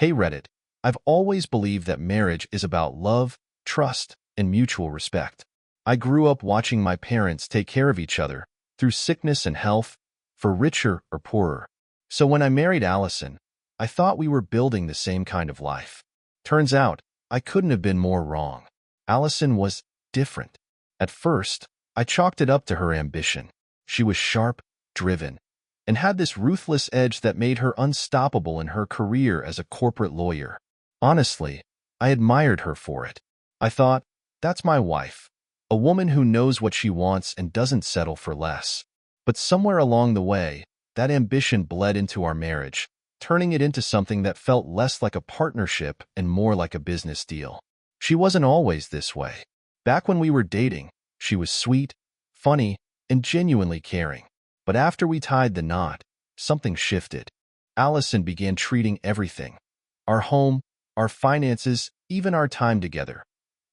Hey Reddit, I've always believed that marriage is about love, trust, and mutual respect. I grew up watching my parents take care of each other through sickness and health, for richer or poorer. So when I married Allison, I thought we were building the same kind of life. Turns out, I couldn't have been more wrong. Allison was different. At first, I chalked it up to her ambition. She was sharp, driven, and had this ruthless edge that made her unstoppable in her career as a corporate lawyer. Honestly, I admired her for it. I thought, that's my wife, a woman who knows what she wants and doesn't settle for less. But somewhere along the way, that ambition bled into our marriage, turning it into something that felt less like a partnership and more like a business deal. She wasn't always this way. Back when we were dating, she was sweet, funny, and genuinely caring. But after we tied the knot, something shifted. Allison began treating everything, our home, our finances, even our time together,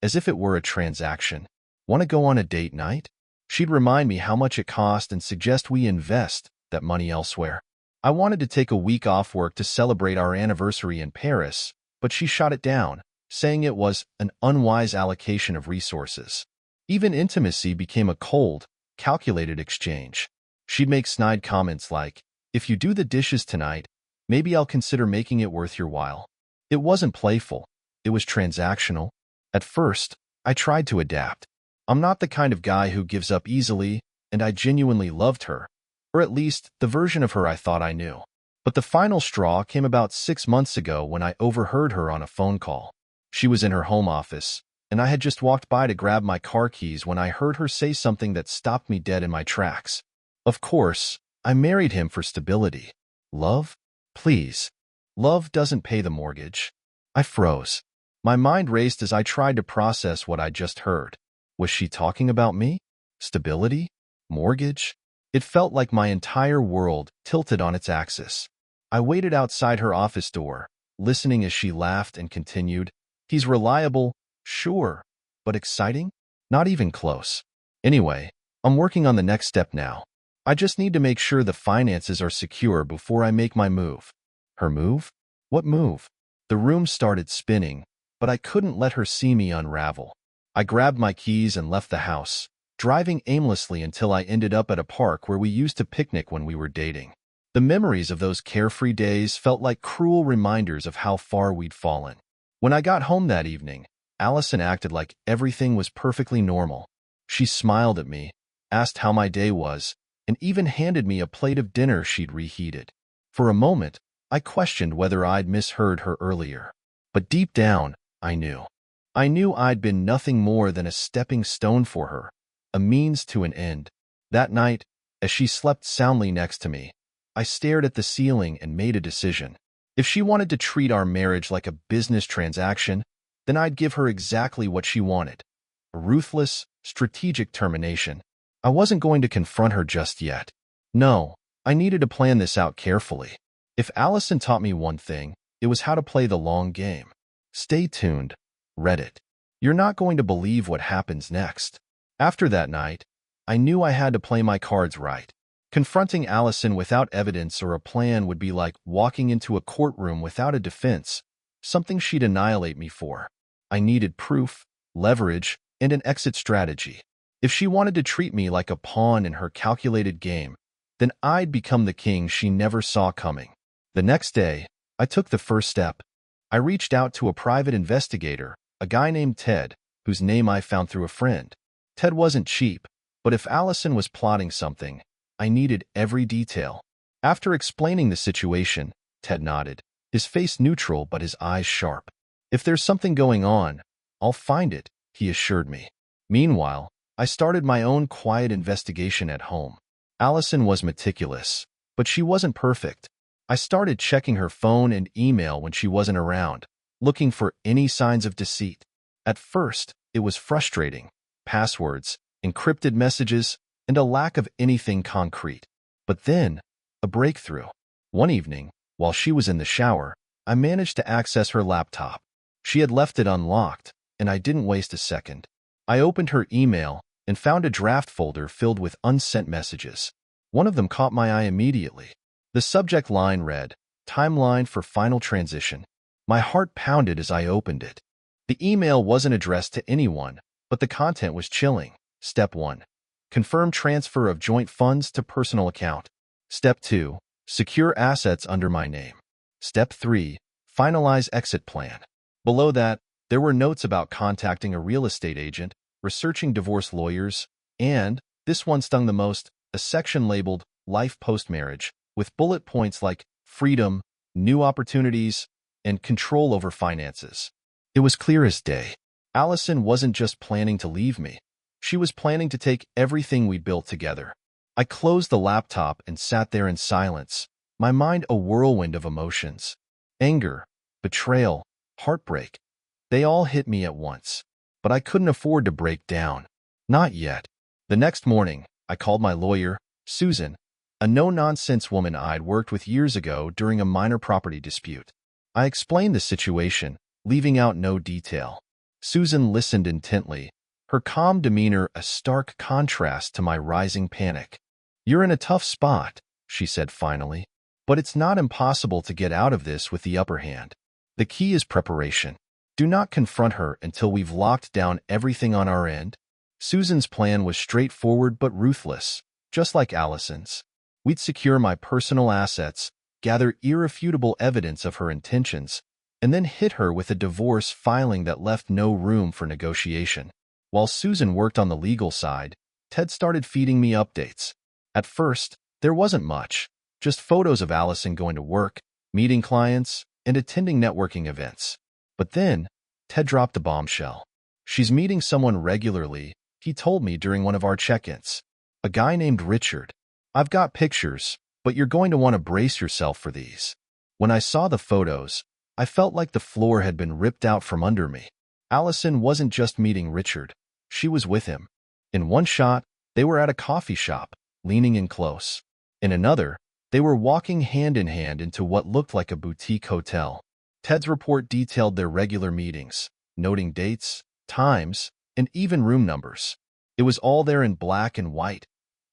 as if it were a transaction. Want to go on a date night? She'd remind me how much it cost and suggest we invest that money elsewhere. I wanted to take a week off work to celebrate our anniversary in Paris, but she shot it down, saying it was an unwise allocation of resources. Even intimacy became a cold, calculated exchange. She'd make snide comments like, "If you do the dishes tonight, maybe I'll consider making it worth your while." It wasn't playful. It was transactional. At first, I tried to adapt. I'm not the kind of guy who gives up easily, and I genuinely loved her, or at least the version of her I thought I knew. But the final straw came about 6 months ago when I overheard her on a phone call. She was in her home office, and I had just walked by to grab my car keys when I heard her say something that stopped me dead in my tracks. Of course, I married him for stability. Love? Please. Love doesn't pay the mortgage. I froze. My mind raced as I tried to process what I just heard. Was she talking about me? Stability? Mortgage? It felt like my entire world tilted on its axis. I waited outside her office door, listening as she laughed and continued, "He's reliable, sure, but exciting? Not even close. Anyway, I'm working on the next step now. I just need to make sure the finances are secure before I make my move." Her move? What move? The room started spinning, but I couldn't let her see me unravel. I grabbed my keys and left the house, driving aimlessly until I ended up at a park where we used to picnic when we were dating. The memories of those carefree days felt like cruel reminders of how far we'd fallen. When I got home that evening, Allison acted like everything was perfectly normal. She smiled at me, asked how my day was, and even handed me a plate of dinner she'd reheated. For a moment, I questioned whether I'd misheard her earlier. But deep down, I knew. I knew I'd been nothing more than a stepping stone for her, a means to an end. That night, as she slept soundly next to me, I stared at the ceiling and made a decision. If she wanted to treat our marriage like a business transaction, then I'd give her exactly what she wanted. A ruthless, strategic termination. I wasn't going to confront her just yet. No, I needed to plan this out carefully. If Allison taught me one thing, it was how to play the long game. Stay tuned, Reddit. You're not going to believe what happens next. After that night, I knew I had to play my cards right. Confronting Allison without evidence or a plan would be like walking into a courtroom without a defense, something she'd annihilate me for. I needed proof, leverage, and an exit strategy. If she wanted to treat me like a pawn in her calculated game, then I'd become the king she never saw coming. The next day, I took the first step. I reached out to a private investigator, a guy named Ted, whose name I found through a friend. Ted wasn't cheap, but if Allison was plotting something, I needed every detail. After explaining the situation, Ted nodded, his face neutral but his eyes sharp. "If there's something going on, I'll find it," he assured me. Meanwhile, I started my own quiet investigation at home. Allison was meticulous, but she wasn't perfect. I started checking her phone and email when she wasn't around, looking for any signs of deceit. At first, it was frustrating. Passwords, encrypted messages, and a lack of anything concrete. But then, a breakthrough. One evening, while she was in the shower, I managed to access her laptop. She had left it unlocked, and I didn't waste a second. I opened her email and found a draft folder filled with unsent messages. One of them caught my eye immediately. The subject line read, "Timeline for final transition." My heart pounded as I opened it. The email wasn't addressed to anyone, but the content was chilling. Step 1. Confirm transfer of joint funds to personal account. Step 2. Secure assets under my name. Step 3. Finalize exit plan. Below that, there were notes about contacting a real estate agent, researching divorce lawyers, and, this one stung the most, a section labeled Life Post-Marriage, with bullet points like freedom, new opportunities, and control over finances. It was clear as day. Allison wasn't just planning to leave me. She was planning to take everything we built together. I closed the laptop and sat there in silence, my mind a whirlwind of emotions. Anger, betrayal, heartbreak. They all hit me at once. But I couldn't afford to break down. Not yet. The next morning, I called my lawyer, Susan, a no-nonsense woman I'd worked with years ago during a minor property dispute. I explained the situation, leaving out no detail. Susan listened intently, her calm demeanor a stark contrast to my rising panic. "You're in a tough spot," she said finally, "but it's not impossible to get out of this with the upper hand. The key is preparation. Do not confront her until we've locked down everything on our end." Susan's plan was straightforward but ruthless, just like Allison's. We'd secure my personal assets, gather irrefutable evidence of her intentions, and then hit her with a divorce filing that left no room for negotiation. While Susan worked on the legal side, Ted started feeding me updates. At first, there wasn't much, just photos of Allison going to work, meeting clients, and attending networking events. But then, Ted dropped a bombshell. "She's meeting someone regularly," he told me during one of our check-ins. "A guy named Richard. I've got pictures, but you're going to want to brace yourself for these." When I saw the photos, I felt like the floor had been ripped out from under me. Allison wasn't just meeting Richard. She was with him. In one shot, they were at a coffee shop, leaning in close. In another, they were walking hand in hand into what looked like a boutique hotel. Ted's report detailed their regular meetings, noting dates, times, and even room numbers. It was all there in black and white,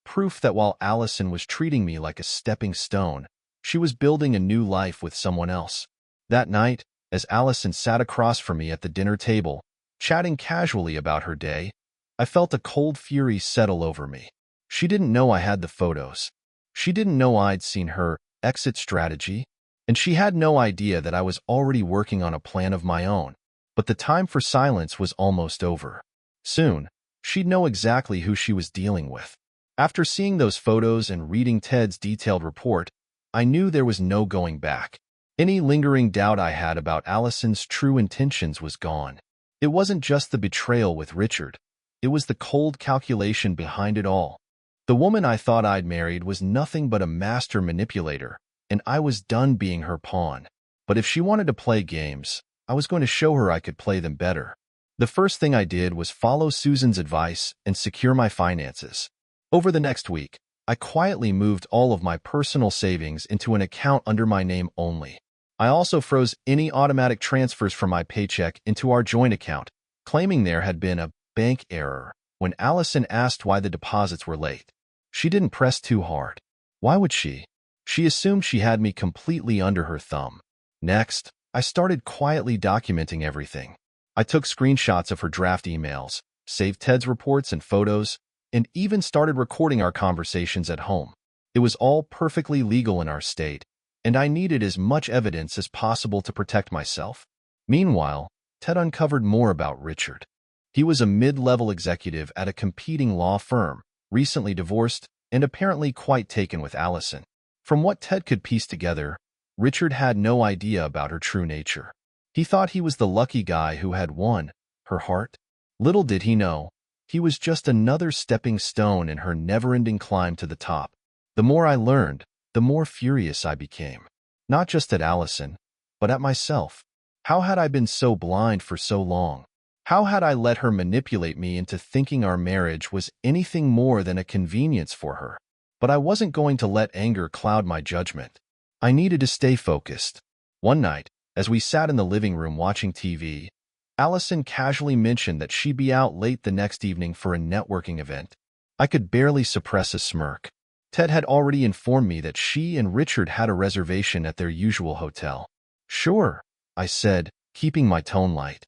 proof that while Allison was treating me like a stepping stone, she was building a new life with someone else. That night, as Allison sat across from me at the dinner table, chatting casually about her day, I felt a cold fury settle over me. She didn't know I had the photos. She didn't know I'd seen her exit strategy, and she had no idea that I was already working on a plan of my own. But the time for silence was almost over. Soon, she'd know exactly who she was dealing with. After seeing those photos and reading Ted's detailed report, I knew there was no going back. Any lingering doubt I had about Allison's true intentions was gone. It wasn't just the betrayal with Richard. It was the cold calculation behind it all. The woman I thought I'd married was nothing but a master manipulator, and I was done being her pawn. But if she wanted to play games, I was going to show her I could play them better. The first thing I did was follow Susan's advice and secure my finances. Over the next week, I quietly moved all of my personal savings into an account under my name only. I also froze any automatic transfers from my paycheck into our joint account, claiming there had been a bank error when Allison asked why the deposits were late. She didn't press too hard. Why would she? She assumed she had me completely under her thumb. Next, I started quietly documenting everything. I took screenshots of her draft emails, saved Ted's reports and photos, and even started recording our conversations at home. It was all perfectly legal in our state, and I needed as much evidence as possible to protect myself. Meanwhile, Ted uncovered more about Richard. He was a mid-level executive at a competing law firm, recently divorced, and apparently quite taken with Allison. From what Ted could piece together, Richard had no idea about her true nature. He thought he was the lucky guy who had won her heart. Little did he know, he was just another stepping stone in her never-ending climb to the top. The more I learned, the more furious I became. Not just at Allison, but at myself. How had I been so blind for so long? How had I let her manipulate me into thinking our marriage was anything more than a convenience for her? But I wasn't going to let anger cloud my judgment. I needed to stay focused. One night, as we sat in the living room watching TV, Allison casually mentioned that she'd be out late the next evening for a networking event. I could barely suppress a smirk. Ted had already informed me that she and Richard had a reservation at their usual hotel. "Sure," I said, keeping my tone light.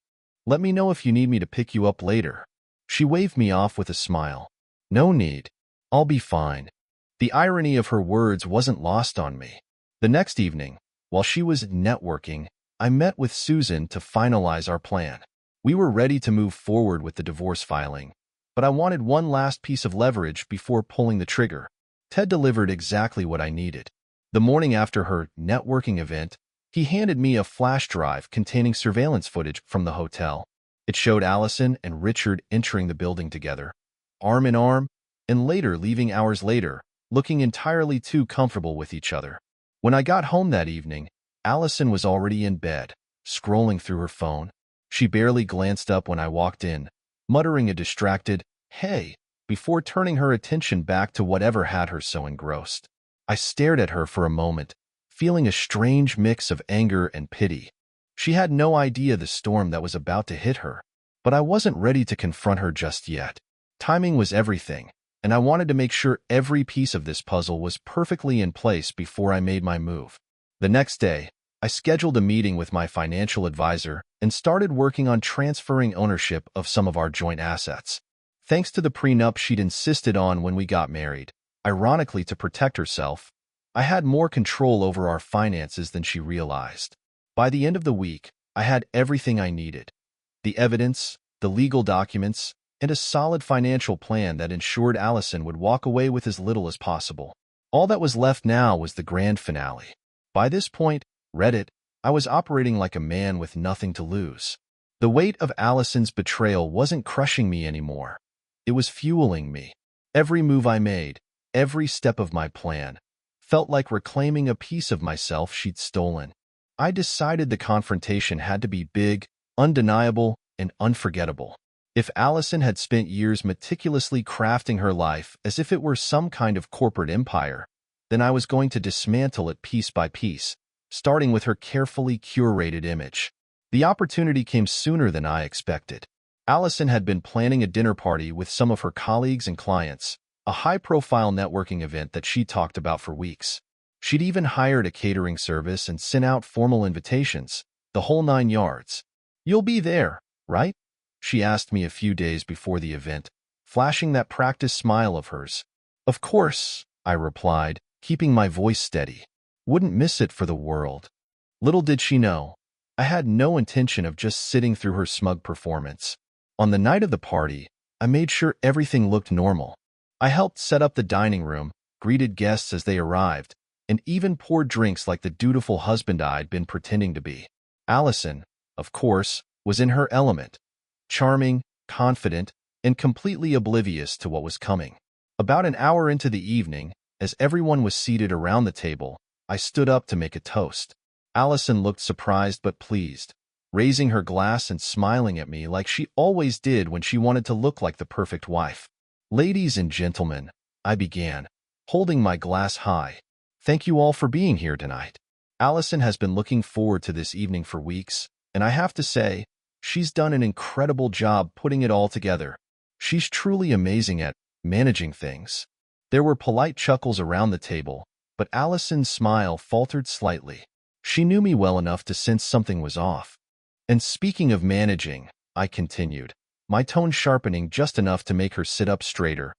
Let me know if you need me to pick you up later. She waved me off with a smile. No need. I'll be fine. The irony of her words wasn't lost on me. The next evening, while she was networking, I met with Susan to finalize our plan. We were ready to move forward with the divorce filing, but I wanted one last piece of leverage before pulling the trigger. Ted delivered exactly what I needed. The morning after her networking event, he handed me a flash drive containing surveillance footage from the hotel. It showed Allison and Richard entering the building together, arm in arm, and later leaving hours later, looking entirely too comfortable with each other. When I got home that evening, Allison was already in bed, scrolling through her phone. She barely glanced up when I walked in, muttering a distracted, "Hey," before turning her attention back to whatever had her so engrossed. I stared at her for a moment, feeling a strange mix of anger and pity. She had no idea the storm that was about to hit her, but I wasn't ready to confront her just yet. Timing was everything, and I wanted to make sure every piece of this puzzle was perfectly in place before I made my move. The next day, I scheduled a meeting with my financial advisor and started working on transferring ownership of some of our joint assets. Thanks to the prenup she'd insisted on when we got married, ironically to protect herself, I had more control over our finances than she realized. By the end of the week, I had everything I needed: the evidence, the legal documents, and a solid financial plan that ensured Allison would walk away with as little as possible. All that was left now was the grand finale. By this point, Reddit, I was operating like a man with nothing to lose. The weight of Allison's betrayal wasn't crushing me anymore. It was fueling me. Every move I made, every step of my plan, felt like reclaiming a piece of myself she'd stolen. I decided the confrontation had to be big, undeniable, and unforgettable. If Allison had spent years meticulously crafting her life as if it were some kind of corporate empire, then I was going to dismantle it piece by piece, starting with her carefully curated image. The opportunity came sooner than I expected. Allison had been planning a dinner party with some of her colleagues and clients, a high-profile networking event that she talked about for weeks. She'd even hired a catering service and sent out formal invitations, the whole 9 yards. "You'll be there, right?" she asked me a few days before the event, flashing that practiced smile of hers. "Of course," I replied, keeping my voice steady. "Wouldn't miss it for the world." Little did she know, I had no intention of just sitting through her smug performance. On the night of the party, I made sure everything looked normal. I helped set up the dining room, greeted guests as they arrived, and even poured drinks like the dutiful husband I'd been pretending to be. Allison, of course, was in her element, charming, confident, and completely oblivious to what was coming. About an hour into the evening, as everyone was seated around the table, I stood up to make a toast. Allison looked surprised but pleased, raising her glass and smiling at me like she always did when she wanted to look like the perfect wife. "Ladies and gentlemen," I began, holding my glass high, "thank you all for being here tonight. Allison has been looking forward to this evening for weeks, and I have to say, she's done an incredible job putting it all together. She's truly amazing at managing things." There were polite chuckles around the table, but Allison's smile faltered slightly. She knew me well enough to sense something was off. "And speaking of managing," I continued, my tone sharpening just enough to make her sit up straighter,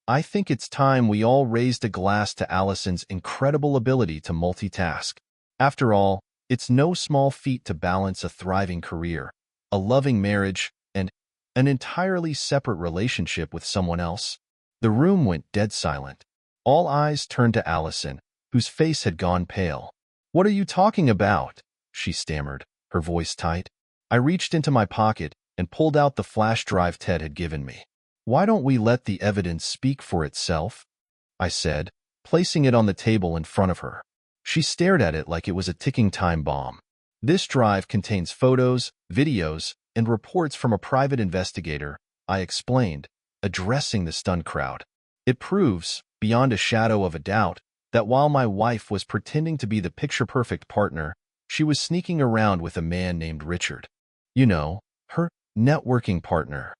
"I think it's time we all raised a glass to Allison's incredible ability to multitask. After all, it's no small feat to balance a thriving career, a loving marriage, and an entirely separate relationship with someone else." The room went dead silent. All eyes turned to Allison, whose face had gone pale. "What are you talking about?" she stammered, her voice tight. I reached into my pocket and pulled out the flash drive Ted had given me. "Why don't we let the evidence speak for itself?" I said, placing it on the table in front of her. She stared at it like it was a ticking time bomb. "This drive contains photos, videos, and reports from a private investigator," I explained, addressing the stunned crowd. "It proves, beyond a shadow of a doubt, that while my wife was pretending to be the picture-perfect partner, she was sneaking around with a man named Richard. You know, her networking partner."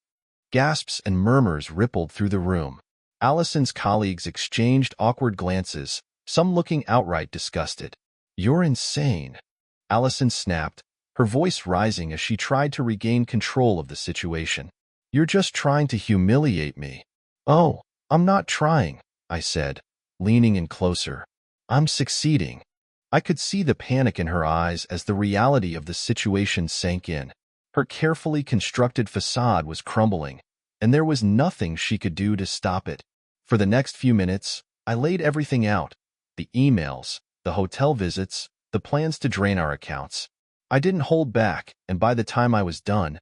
Gasps and murmurs rippled through the room. Allison's colleagues exchanged awkward glances, some looking outright disgusted. "You're insane," Allison snapped, her voice rising as she tried to regain control of the situation. "You're just trying to humiliate me." "Oh, I'm not trying," I said, leaning in closer. "I'm succeeding." I could see the panic in her eyes as the reality of the situation sank in. Her carefully constructed facade was crumbling, and there was nothing she could do to stop it. For the next few minutes, I laid everything out: the emails, the hotel visits, the plans to drain our accounts. I didn't hold back, and by the time I was done,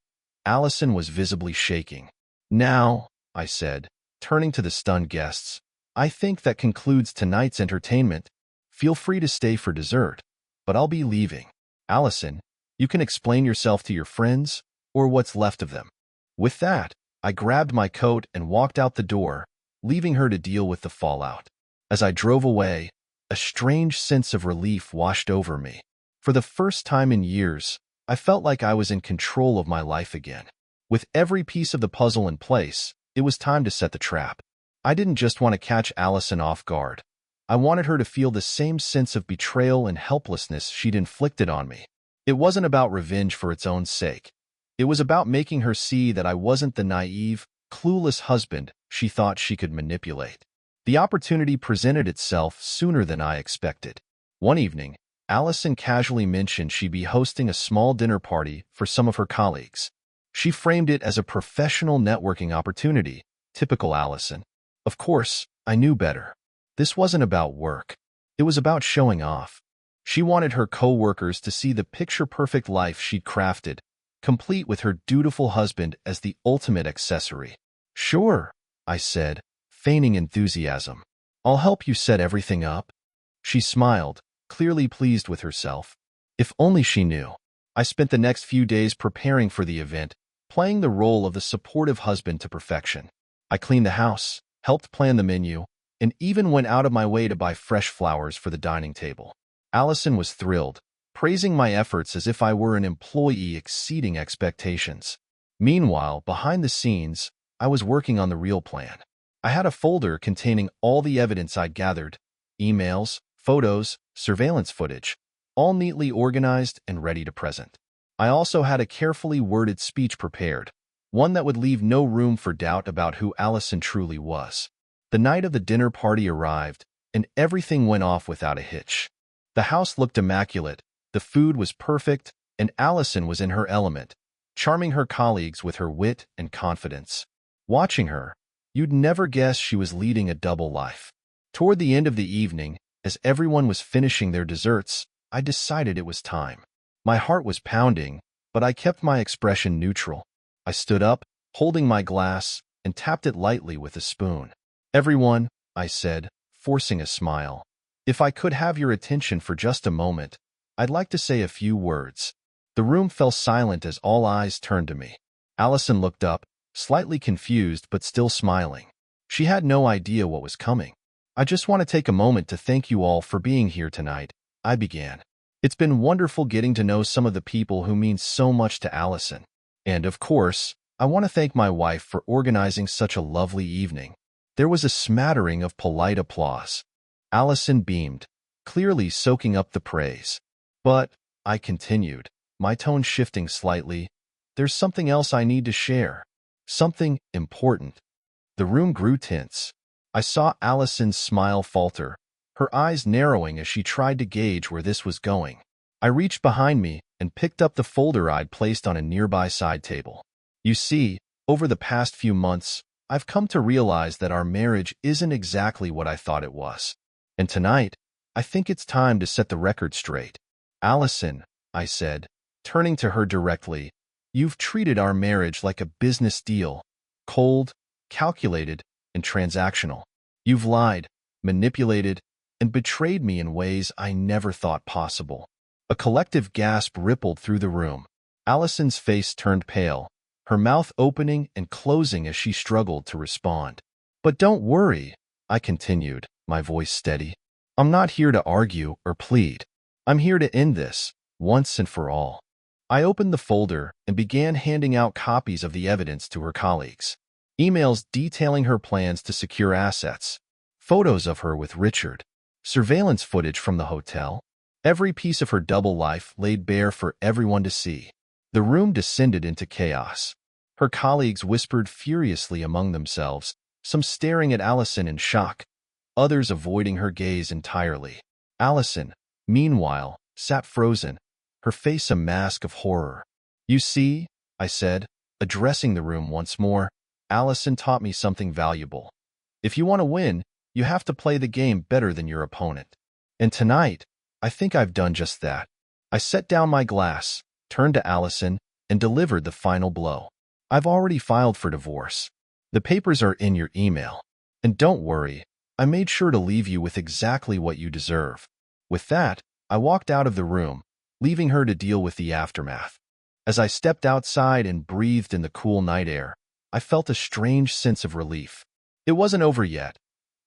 Allison was visibly shaking. "Now," I said, turning to the stunned guests, "I think that concludes tonight's entertainment. Feel free to stay for dessert, but I'll be leaving. Allison, you can explain yourself to your friends, or what's left of them." With that, I grabbed my coat and walked out the door, leaving her to deal with the fallout. As I drove away, a strange sense of relief washed over me. For the first time in years, I felt like I was in control of my life again. With every piece of the puzzle in place, it was time to set the trap. I didn't just want to catch Allison off guard. I wanted her to feel the same sense of betrayal and helplessness she'd inflicted on me. It wasn't about revenge for its own sake. It was about making her see that I wasn't the naive, clueless husband she thought she could manipulate. The opportunity presented itself sooner than I expected. One evening, Allison casually mentioned she'd be hosting a small dinner party for some of her colleagues. She framed it as a professional networking opportunity, typical Allison. Of course, I knew better. This wasn't about work. It was about showing off. She wanted her co-workers to see the picture-perfect life she'd crafted, complete with her dutiful husband as the ultimate accessory. "Sure," I said, feigning enthusiasm. "I'll help you set everything up." She smiled, clearly pleased with herself. If only she knew. I spent the next few days preparing for the event, playing the role of the supportive husband to perfection. I cleaned the house, helped plan the menu, and even went out of my way to buy fresh flowers for the dining table. Allison was thrilled, praising my efforts as if I were an employee exceeding expectations. Meanwhile, behind the scenes, I was working on the real plan. I had a folder containing all the evidence I'd gathered: emails, photos, surveillance footage, all neatly organized and ready to present. I also had a carefully worded speech prepared, one that would leave no room for doubt about who Allison truly was. The night of the dinner party arrived, and everything went off without a hitch. The house looked immaculate, the food was perfect, and Allison was in her element, charming her colleagues with her wit and confidence. Watching her, you'd never guess she was leading a double life. Toward the end of the evening, as everyone was finishing their desserts, I decided it was time. My heart was pounding, but I kept my expression neutral. I stood up, holding my glass, and tapped it lightly with a spoon. "Everyone," I said, forcing a smile, "if I could have your attention for just a moment, I'd like to say a few words." The room fell silent as all eyes turned to me. Allison looked up, slightly confused but still smiling. She had no idea what was coming. "I just want to take a moment to thank you all for being here tonight," I began. "It's been wonderful getting to know some of the people who mean so much to Allison. And, of course, I want to thank my wife for organizing such a lovely evening." There was a smattering of polite applause. Allison beamed, clearly soaking up the praise. "But," I continued, my tone shifting slightly, "there's something else I need to share. Something important." The room grew tense. I saw Allison's smile falter, her eyes narrowing as she tried to gauge where this was going. I reached behind me and picked up the folder I'd placed on a nearby side table. "You see, over the past few months, I've come to realize that our marriage isn't exactly what I thought it was. And tonight, I think it's time to set the record straight." "Allison," I said, turning to her directly, "you've treated our marriage like a business deal, cold, calculated, and transactional. You've lied, manipulated, and betrayed me in ways I never thought possible." A collective gasp rippled through the room. Allison's face turned pale, her mouth opening and closing as she struggled to respond. "But don't worry," I continued, my voice steady. "I'm not here to argue or plead. I'm here to end this, once and for all." I opened the folder and began handing out copies of the evidence to her colleagues. Emails detailing her plans to secure assets, photos of her with Richard, surveillance footage from the hotel, Every piece of her double life laid bare for everyone to see. The room descended into chaos. Her colleagues whispered furiously among themselves, some staring at Allison in shock, others avoiding her gaze entirely. Allison, meanwhile, sat frozen, her face a mask of horror. "You see," I said, addressing the room once more, "Allison taught me something valuable. If you want to win, you have to play the game better than your opponent. And tonight, I think I've done just that." I set down my glass, turned to Allison, and delivered the final blow. "I've already filed for divorce. The papers are in your email. And don't worry, I made sure to leave you with exactly what you deserve." With that, I walked out of the room, leaving her to deal with the aftermath. As I stepped outside and breathed in the cool night air, I felt a strange sense of relief. It wasn't over yet.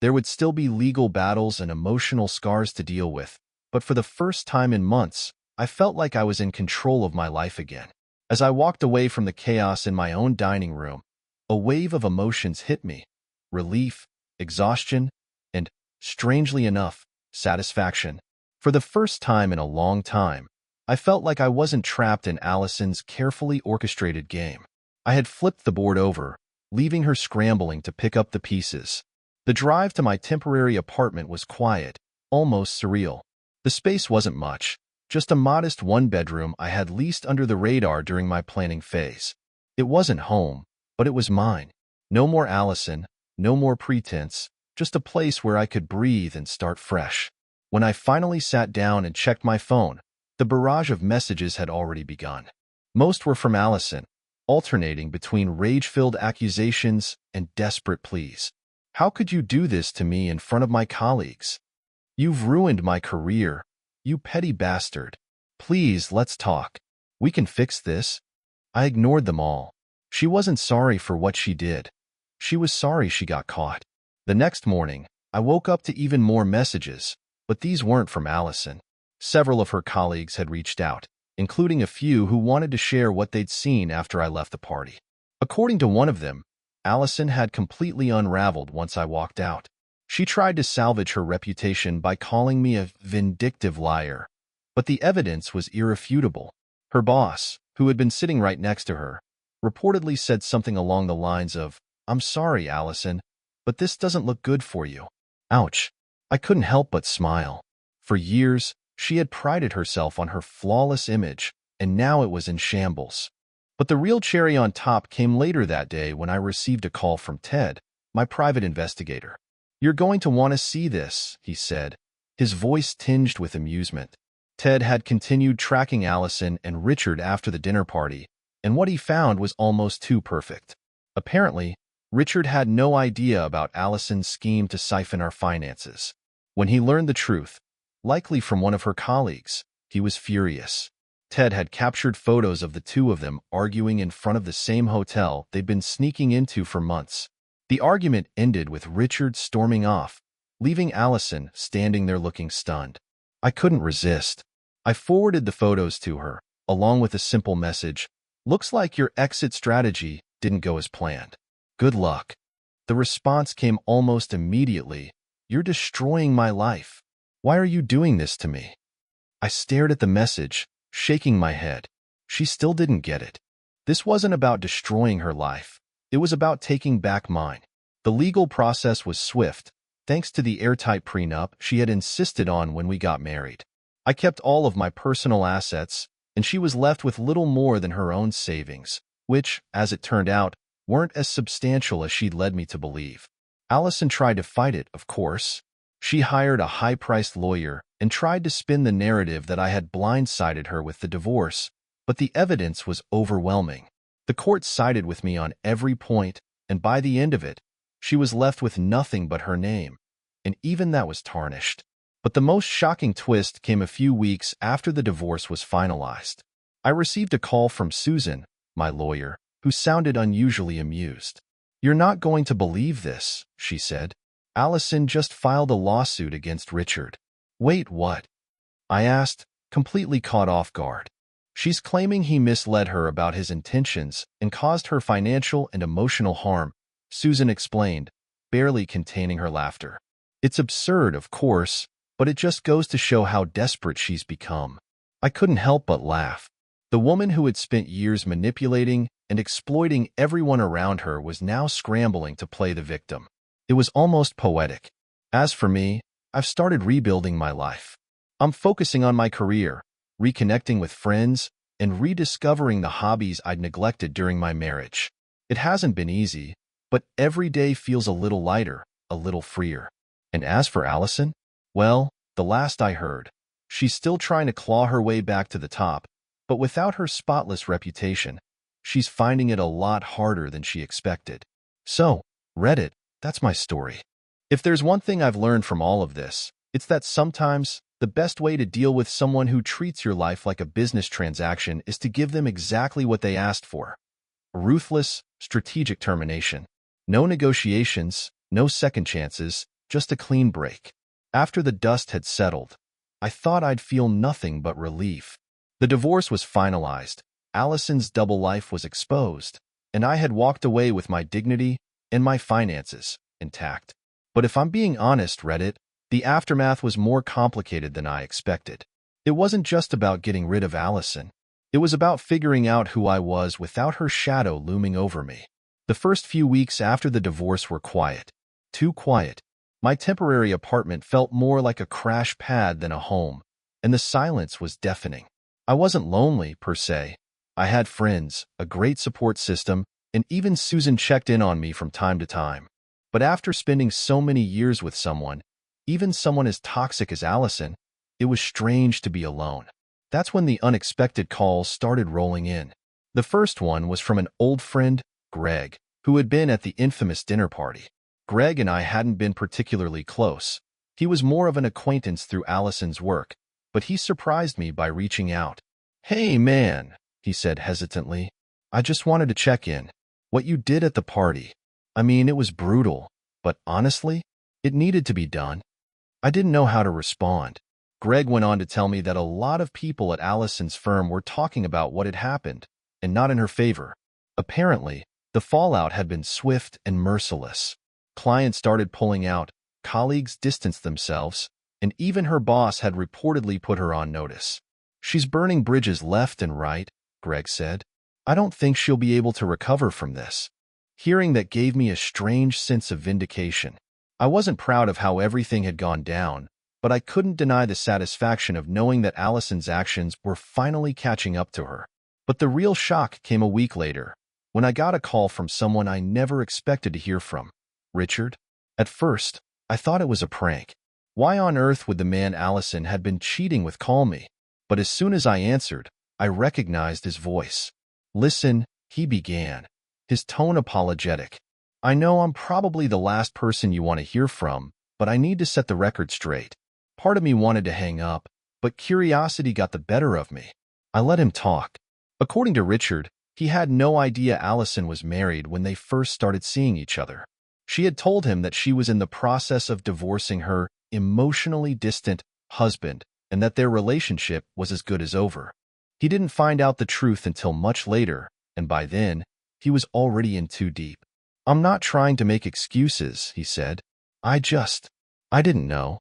There would still be legal battles and emotional scars to deal with, but for the first time in months, I felt like I was in control of my life again. As I walked away from the chaos in my own dining room, a wave of emotions hit me: relief, exhaustion, and, strangely enough, satisfaction. For the first time in a long time, I felt like I wasn't trapped in Allison's carefully orchestrated game. I had flipped the board over, leaving her scrambling to pick up the pieces. The drive to my temporary apartment was quiet, almost surreal. The space wasn't much, just a modest one-bedroom I had leased under the radar during my planning phase. It wasn't home, but it was mine. No more Allison, no more pretense, just a place where I could breathe and start fresh. When I finally sat down and checked my phone, the barrage of messages had already begun. Most were from Allison, alternating between rage-filled accusations and desperate pleas. "How could you do this to me in front of my colleagues? You've ruined my career, you petty bastard. Please, let's talk. We can fix this." I ignored them all. She wasn't sorry for what she did. She was sorry she got caught. The next morning, I woke up to even more messages, but these weren't from Allison. Several of her colleagues had reached out, including a few who wanted to share what they'd seen after I left the party. According to one of them, Allison had completely unraveled once I walked out. She tried to salvage her reputation by calling me a vindictive liar, but the evidence was irrefutable. Her boss, who had been sitting right next to her, reportedly said something along the lines of, "I'm sorry, Allison, but this doesn't look good for you." Ouch. I couldn't help but smile. For years, she had prided herself on her flawless image, and now it was in shambles. But the real cherry on top came later that day when I received a call from Ted, my private investigator. "You're going to want to see this," he said, his voice tinged with amusement. Ted had continued tracking Allison and Richard after the dinner party, and what he found was almost too perfect. Apparently, Richard had no idea about Allison's scheme to siphon our finances. When he learned the truth, likely from one of her colleagues, he was furious. Ted had captured photos of the two of them arguing in front of the same hotel they'd been sneaking into for months. The argument ended with Richard storming off, leaving Allison standing there looking stunned. I couldn't resist. I forwarded the photos to her, along with a simple message: "Looks like your exit strategy didn't go as planned. Good luck." The response came almost immediately: "You're destroying my life. Why are you doing this to me?" I stared at the message, shaking my head. She still didn't get it. This wasn't about destroying her life. It was about taking back mine. The legal process was swift, thanks to the airtight prenup she had insisted on when we got married. I kept all of my personal assets, and she was left with little more than her own savings, which, as it turned out, weren't as substantial as she'd led me to believe. Allison tried to fight it, of course. She hired a high-priced lawyer and tried to spin the narrative that I had blindsided her with the divorce, but the evidence was overwhelming. The court sided with me on every point, and by the end of it, she was left with nothing but her name, and even that was tarnished. But the most shocking twist came a few weeks after the divorce was finalized. I received a call from Susan, my lawyer, who sounded unusually amused. "You're not going to believe this," she said. "Allison just filed a lawsuit against Richard." "Wait, what?" I asked, completely caught off guard. "She's claiming he misled her about his intentions and caused her financial and emotional harm," Susan explained, barely containing her laughter. "It's absurd, of course, but it just goes to show how desperate she's become. I couldn't help but laugh. The woman who had spent years manipulating and exploiting everyone around her was now scrambling to play the victim. It was almost poetic. As for me, I've started rebuilding my life. I'm focusing on my career, reconnecting with friends, and rediscovering the hobbies I'd neglected during my marriage. It hasn't been easy, but every day feels a little lighter, a little freer. And as for Allison, well, the last I heard, she's still trying to claw her way back to the top, but without her spotless reputation, she's finding it a lot harder than she expected. So, Reddit, that's my story. If there's one thing I've learned from all of this, it's that sometimes the best way to deal with someone who treats your life like a business transaction is to give them exactly what they asked for. A ruthless, strategic termination. No negotiations, no second chances, just a clean break. After the dust had settled, I thought I'd feel nothing but relief. The divorce was finalized, Allison's double life was exposed, and I had walked away with my dignity and my finances intact. But if I'm being honest, Reddit, the aftermath was more complicated than I expected. It wasn't just about getting rid of Allison. It was about figuring out who I was without her shadow looming over me. The first few weeks after the divorce were quiet. Too quiet. My temporary apartment felt more like a crash pad than a home, and the silence was deafening. I wasn't lonely, per se. I had friends, a great support system, and even Susan checked in on me from time to time. But after spending so many years with someone, even someone as toxic as Allison, it was strange to be alone. That's when the unexpected calls started rolling in. The first one was from an old friend, Greg, who had been at the infamous dinner party. Greg and I hadn't been particularly close. He was more of an acquaintance through Allison's work, but he surprised me by reaching out. "Hey, man," he said hesitantly. "I just wanted to check in. What you did at the party. I mean, it was brutal, but honestly, it needed to be done." I didn't know how to respond. Greg went on to tell me that a lot of people at Allison's firm were talking about what had happened, and not in her favor. Apparently, the fallout had been swift and merciless. Clients started pulling out, colleagues distanced themselves, and even her boss had reportedly put her on notice. "She's burning bridges left and right," Greg said. "I don't think she'll be able to recover from this." Hearing that gave me a strange sense of vindication. I wasn't proud of how everything had gone down, but I couldn't deny the satisfaction of knowing that Allison's actions were finally catching up to her. But the real shock came a week later, when I got a call from someone I never expected to hear from. Richard. At first, I thought it was a prank. Why on earth would the man Allison had been cheating with call me? But as soon as I answered, I recognized his voice. "Listen," he began, his tone apologetic. "I know I'm probably the last person you want to hear from, but I need to set the record straight." Part of me wanted to hang up, but curiosity got the better of me. I let him talk. According to Richard, he had no idea Allison was married when they first started seeing each other. She had told him that she was in the process of divorcing her emotionally distant husband and that their relationship was as good as over. He didn't find out the truth until much later, and by then, he was already in too deep. "I'm not trying to make excuses," he said. I didn't know.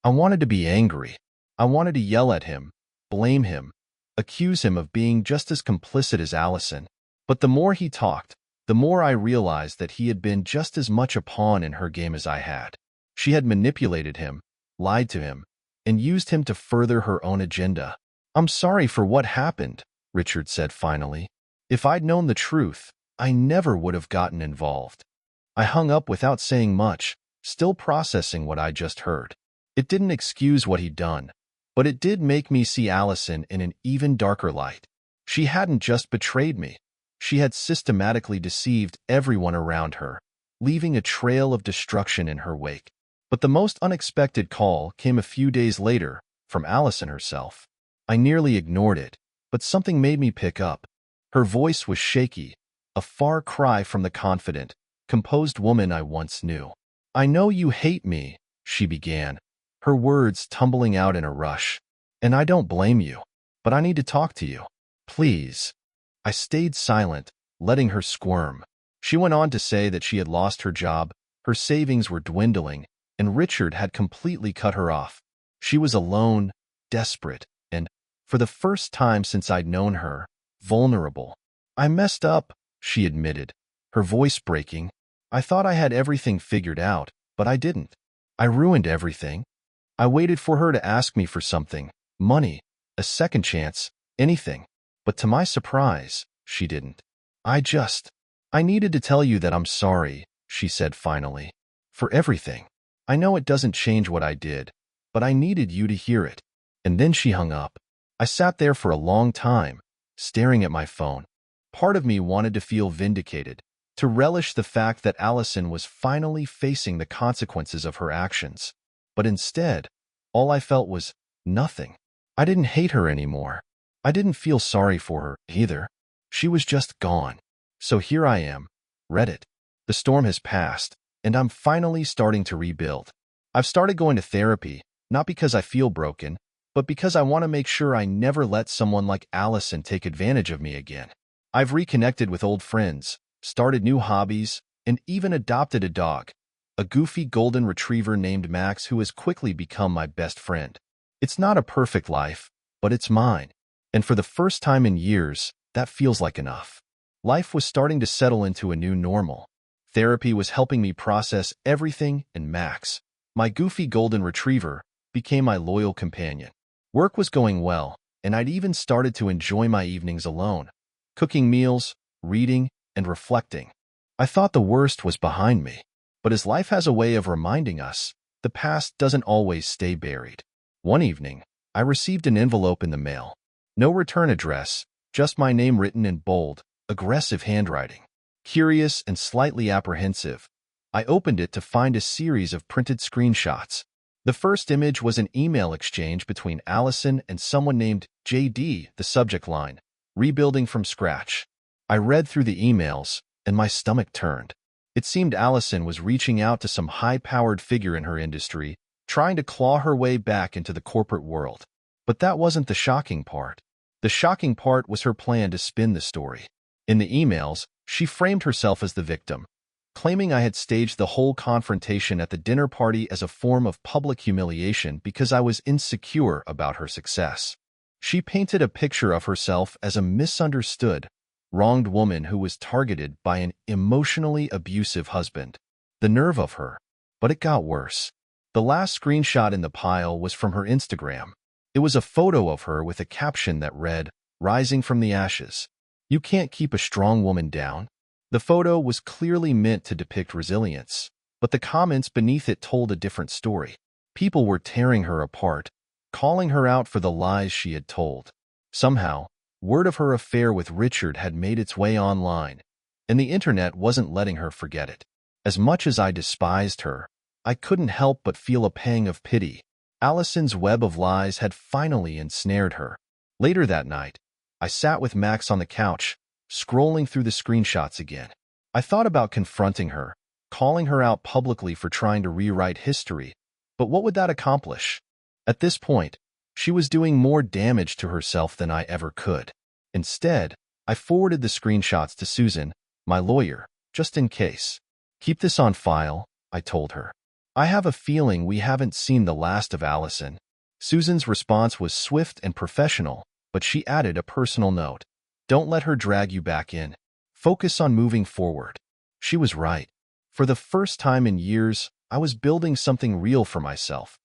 I wanted to be angry. I wanted to yell at him, blame him, accuse him of being just as complicit as Allison. But the more he talked, the more I realized that he had been just as much a pawn in her game as I had. She had manipulated him, lied to him, and used him to further her own agenda. "I'm sorry for what happened," Richard said finally. "If I'd known the truth, I never would have gotten involved." I hung up without saying much, still processing what I just heard. It didn't excuse what he'd done, but it did make me see Allison in an even darker light. She hadn't just betrayed me. She had systematically deceived everyone around her, leaving a trail of destruction in her wake. But the most unexpected call came a few days later, from Allison herself. I nearly ignored it, but something made me pick up. Her voice was shaky, a far cry from the confident, composed woman I once knew. "I know you hate me," she began, her words tumbling out in a rush. "And I don't blame you, but I need to talk to you. Please." I stayed silent, letting her squirm. She went on to say that she had lost her job, her savings were dwindling, and Richard had completely cut her off. She was alone, desperate, and, for the first time since I'd known her, vulnerable. "I messed up," she admitted, her voice breaking. "I thought I had everything figured out, but I didn't. I ruined everything. I waited for her to ask me for something, money, a second chance, anything. But to my surprise, she didn't. I needed to tell you that I'm sorry," she said finally, "for everything. I know it doesn't change what I did, but I needed you to hear it." And then she hung up. I sat there for a long time, staring at my phone. Part of me wanted to feel vindicated, to relish the fact that Allison was finally facing the consequences of her actions. But instead, all I felt was nothing. I didn't hate her anymore. I didn't feel sorry for her either. She was just gone. So here I am, Reddit. The storm has passed, and I'm finally starting to rebuild. I've started going to therapy, not because I feel broken, but because I want to make sure I never let someone like Allison take advantage of me again. I've reconnected with old friends, started new hobbies, and even adopted a dog, a goofy golden retriever named Max who has quickly become my best friend. It's not a perfect life, but it's mine. And for the first time in years, that feels like enough. Life was starting to settle into a new normal. Therapy was helping me process everything, and Max, my goofy golden retriever, became my loyal companion. Work was going well, and I'd even started to enjoy my evenings alone, cooking meals, reading, and reflecting. I thought the worst was behind me. But as life has a way of reminding us, the past doesn't always stay buried. One evening, I received an envelope in the mail. No return address, just my name written in bold, aggressive handwriting. Curious and slightly apprehensive, I opened it to find a series of printed screenshots. The first image was an email exchange between Allison and someone named JD, the subject line, rebuilding from scratch. I read through the emails, and my stomach turned. It seemed Allison was reaching out to some high-powered figure in her industry, trying to claw her way back into the corporate world. But that wasn't the shocking part. The shocking part was her plan to spin the story. In the emails, she framed herself as the victim, claiming I had staged the whole confrontation at the dinner party as a form of public humiliation because I was insecure about her success. She painted a picture of herself as a misunderstood, wronged woman who was targeted by an emotionally abusive husband. The nerve of her. But it got worse. The last screenshot in the pile was from her Instagram. It was a photo of her with a caption that read, "Rising from the ashes. You can't keep a strong woman down." The photo was clearly meant to depict resilience, but the comments beneath it told a different story. People were tearing her apart, calling her out for the lies she had told. Somehow, word of her affair with Richard had made its way online, and the internet wasn't letting her forget it. As much as I despised her, I couldn't help but feel a pang of pity. Allison's web of lies had finally ensnared her. Later that night, I sat with Max on the couch, scrolling through the screenshots again. I thought about confronting her, calling her out publicly for trying to rewrite history, but what would that accomplish? At this point, she was doing more damage to herself than I ever could. Instead, I forwarded the screenshots to Susan, my lawyer, just in case. "Keep this on file," I told her. "I have a feeling we haven't seen the last of Allison." Susan's response was swift and professional, but she added a personal note. "Don't let her drag you back in. Focus on moving forward." She was right. For the first time in years, I was building something real for myself.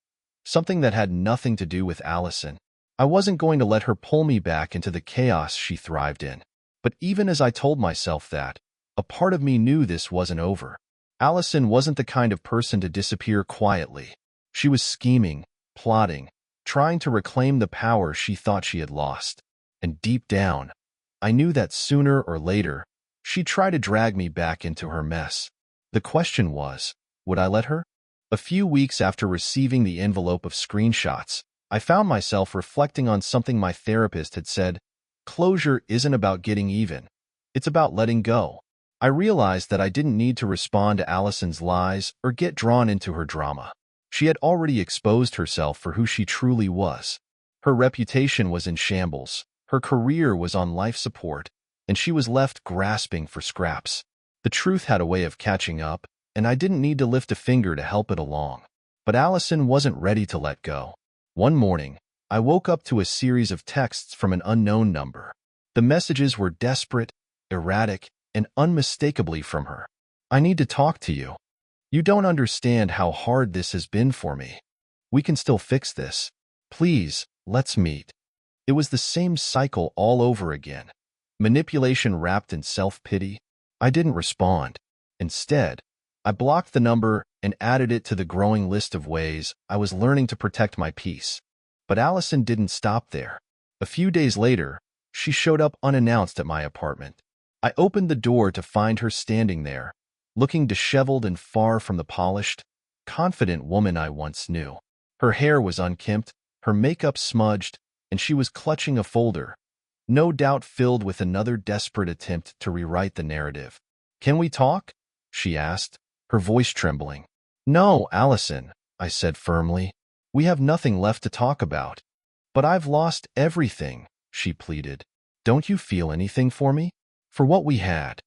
Something that had nothing to do with Allison. I wasn't going to let her pull me back into the chaos she thrived in. But even as I told myself that, a part of me knew this wasn't over. Allison wasn't the kind of person to disappear quietly. She was scheming, plotting, trying to reclaim the power she thought she had lost. And deep down, I knew that sooner or later, she'd try to drag me back into her mess. The question was, would I let her? A few weeks after receiving the envelope of screenshots, I found myself reflecting on something my therapist had said. Closure isn't about getting even. It's about letting go. I realized that I didn't need to respond to Allison's lies or get drawn into her drama. She had already exposed herself for who she truly was. Her reputation was in shambles, her career was on life support, and she was left grasping for scraps. The truth had a way of catching up, and I didn't need to lift a finger to help it along. But Allison wasn't ready to let go. One morning, I woke up to a series of texts from an unknown number. The messages were desperate, erratic, and unmistakably from her. "I need to talk to you. You don't understand how hard this has been for me. We can still fix this. Please, let's meet." It was the same cycle all over again. Manipulation wrapped in self-pity. I didn't respond. Instead, I blocked the number and added it to the growing list of ways I was learning to protect my peace. But Allison didn't stop there. A few days later, she showed up unannounced at my apartment. I opened the door to find her standing there, looking disheveled and far from the polished, confident woman I once knew. Her hair was unkempt, her makeup smudged, and she was clutching a folder, no doubt filled with another desperate attempt to rewrite the narrative. "Can we talk?" she asked, her voice trembling. "No, Allison," I said firmly. "We have nothing left to talk about." "But I've lost everything," she pleaded. "Don't you feel anything for me? For what we had?"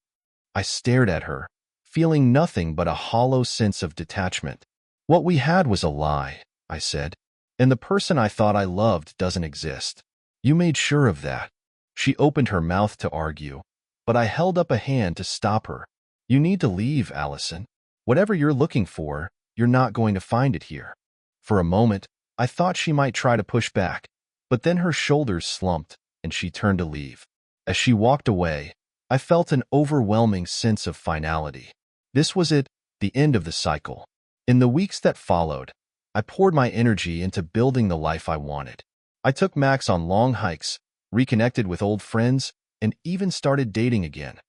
I stared at her, feeling nothing but a hollow sense of detachment. "What we had was a lie," I said, "and the person I thought I loved doesn't exist. You made sure of that." She opened her mouth to argue, but I held up a hand to stop her. "You need to leave, Allison. Whatever you're looking for, you're not going to find it here." For a moment, I thought she might try to push back, but then her shoulders slumped and she turned to leave. As she walked away, I felt an overwhelming sense of finality. This was it, the end of the cycle. In the weeks that followed, I poured my energy into building the life I wanted. I took Max on long hikes, reconnected with old friends, and even started dating again.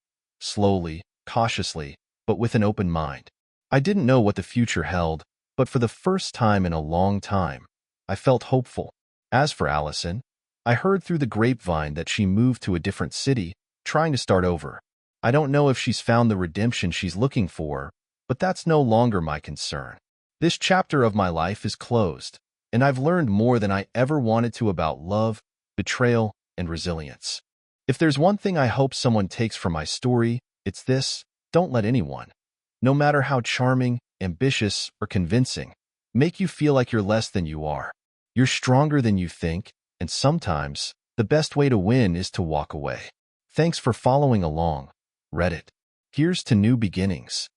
Slowly, cautiously, but with an open mind. I didn't know what the future held, but for the first time in a long time, I felt hopeful. As for Allison, I heard through the grapevine that she moved to a different city, trying to start over. I don't know if she's found the redemption she's looking for, but that's no longer my concern. This chapter of my life is closed, and I've learned more than I ever wanted to about love, betrayal, and resilience. If there's one thing I hope someone takes from my story, it's this: don't let anyone, no matter how charming, ambitious, or convincing, make you feel like you're less than you are. You're stronger than you think, and sometimes the best way to win is to walk away. Thanks for following along, Reddit. Here's to new beginnings.